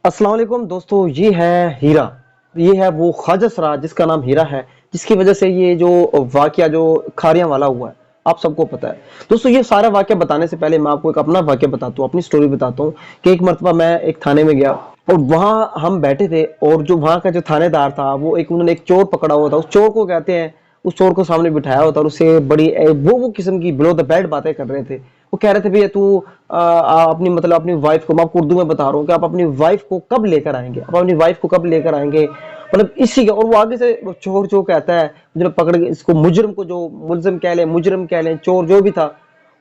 अस्सलाम वालेकुम दोस्तों, ये है हीरा। ये है वो ख्वाजा सराज जिसका नाम हीरा है, जिसकी वजह से ये जो वाकया जो खारियां वाला हुआ है आप सबको पता है। दोस्तों ये सारा वाकया बताने से पहले मैं आपको एक अपना वाकया बताता हूँ, अपनी स्टोरी बताता हूँ कि एक मरतबा मैं एक थाने में गया और वहाँ हम बैठे थे और जो वहाँ का जो थानेदार था उन्होंने एक चोर पकड़ा हुआ था। उस चोर को कहते हैं, उस चोर को सामने बिठाया होता और उससे बड़ी वो किस्म की बिलो द बेल्ट बातें कर रहे थे। वो कह रहे थे भैया तू अपनी अपनी वाइफ को, मैं आपको उर्दू में बता रहा हूँ कि आप अपनी वाइफ को कब लेकर आएंगे, आप अपनी वाइफ को कब लेकर आएंगे, मतलब इसी का। और वो आगे से चोर जो कहता है, जो पकड़ के इसको मुजरिम को, जो मुलजिम कह लें, मुजरिम कह लें, चोर जो भी था,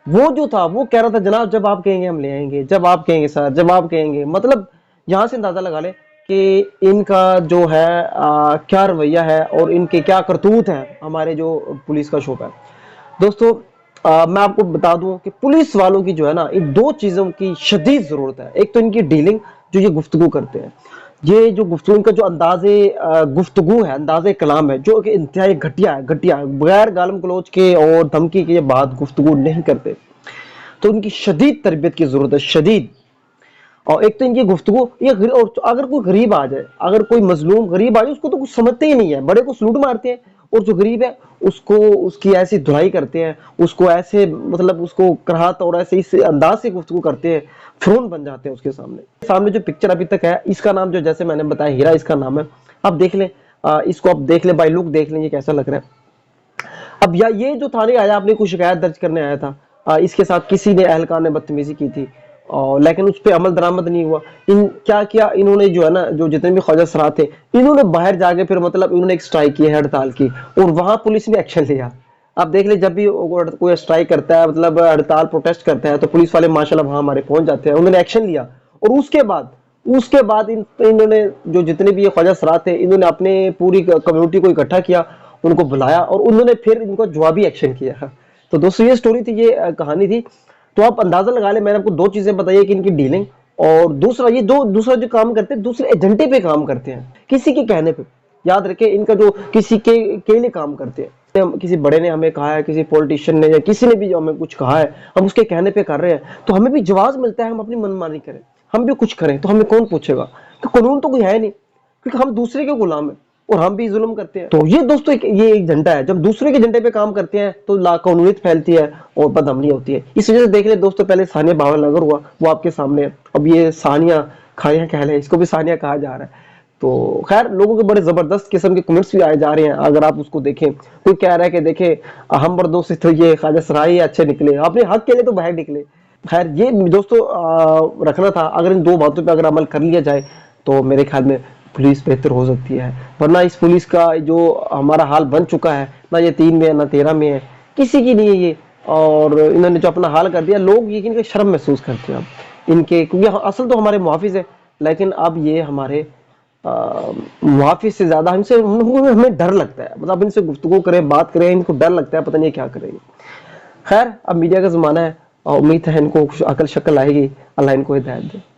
वो जो था वो कह रहा था जनाब जब आप कहेंगे हम ले आएंगे, जब आप कहेंगे सर, जब आप कहेंगे। मतलब यहाँ से अंदाजा लगा ले कि इनका जो है क्या रवैया है और इनके क्या करतूत हैं हमारे जो पुलिस का शोप है। दोस्तों मैं आपको बता दूं कि पुलिस वालों की जो है ना, इन दो चीजों की शदीद जरूरत है। एक तो इनकी डीलिंग, जो ये गुफ्तगू करते हैं, ये जो गुफ्तगू, इनका जो अंदाजे गुफ्तगू है, अंदाजे कलाम है, जो कि इंतहाई घटिया है, घटिया है। बगैर गालम गलोच के और धमकी के ये बात गुफ्तगू नहीं करते। तो इनकी शदीद तरबियत की जरूरत है, शदीद। और एक तो इनकी गुफ्तगू ये, और अगर कोई गरीब आ जाए, अगर कोई मजलूम गरीब आ जाए, उसको तो कुछ समझते ही नहीं है, बड़े को सलूट मारते हैं, और जो गरीब है उसको उसकी ऐसी धुलाई करते हैं, उसको ऐसे उसको कराहत और ऐसे इस अंदाज से गुफ्तगू करते हैं, फिरौन बन जाते हैं उसके सामने। सामने जो पिक्चर अभी तक है, इसका नाम जो जैसे मैंने बताया हीरा इसका नाम है। आप देख लें, इसको आप देख लें, बाई लुक देख लें ये कैसा लग रहा है। अब ये जो थाने आया, आपने कुछ शिकायत दर्ज करने आया था, इसके साथ किसी ने एहलकार ने बदतमीजी की थी, और लेकिन उस पर अमल दरामद नहीं हुआ। इन क्या किया इन्होंने, जो है ना, जो जितने भी ख्वाजा सरात थे, इन्होंने बाहर जाके फिर इन्होंने एक स्ट्राइक की है, हड़ताल की, और वहां पुलिस ने एक्शन लिया। आप देख ले, जब भी कोई स्ट्राइक करता है, हड़ताल प्रोटेस्ट करता है, तो पुलिस वाले माशाल्लाह वहां हमारे पहुंच जाते हैं, उन्होंने एक्शन लिया। और उसके बाद इन्होंने जो जितने भी ये ख्वाजा सरात थे, इन्होंने अपने पूरी कम्युनिटी को इकट्ठा किया, उनको बुलाया और उन्होंने फिर इनको जवाबी एक्शन किया। तो दोस्तों ये स्टोरी थी, ये कहानी थी। तो आप अंदाजा लगा ले, मैंने आपको दो चीजें बताई कि इनकी डीलिंग, और दूसरा जो काम करते हैं, दूसरे एजेंडे पे काम करते हैं, किसी के कहने पे। याद रखें, इनका जो किसी के लिए काम करते हैं, किसी बड़े ने हमें कहा है, किसी पॉलिटिशियन ने या किसी ने भी जो हमें कुछ कहा है, हम उसके कहने पे कर रहे हैं, तो हमें भी जवाब मिलता है, हम अपनी मनमानी करें, हम भी कुछ करें, तो हमें कौन पूछेगा? तो कानून तो कोई है नहीं, क्योंकि हम दूसरे के गुलाम है और हम भी जुल्म करते हैं। तो ये दोस्तों ये एक झंडा है, जब दूसरे के झंडे पे काम करते हैं तो लाकानूनियत फैलती है और बदअमनी होती है। इस वजह से देख ले दोस्तों, पहले सानिया बावल नगर हुआ, वो आपके सामने है। अब ये सानिया खानिया कह ले, इसको भी सानिया कहा जा रहा है। तो खैर, लोगों के बड़े जबरदस्त किस्म के कमेंट्स भी आए जा रहे हैं। अगर आप उसको देखें, कोई कह रहा है कि देखे हम बर्दों से तो ये ख्वाजा सराय अच्छे निकले, अपने हक के लिए तो बाहर निकले। खैर, ये दोस्तों रखना था। अगर इन दो बातों पर अगर अमल कर लिया जाए तो मेरे ख्याल में पुलिस बेहतर हो सकती है। वरना इस पुलिस का जो हमारा हाल बन चुका है, ना ये 3 में है ना 13 में है, किसी की नहीं है ये। और इन्होंने जो अपना हाल कर दिया, लोग यकीन के शर्म महसूस करते हैं अब इनके, क्योंकि असल तो हमारे मुहाफिज है, लेकिन अब ये हमारे मुहाफिज से ज्यादा हमें डर लगता है। मतलब इनसे गुफ्तगू करें, बात करें, इनको डर लगता है, पता नहीं क्या करेंगे। खैर, अब मीडिया का जमाना है और उम्मीद है इनको अकल शक्ल आएगी। अल्लाह इनको हिदायत दे।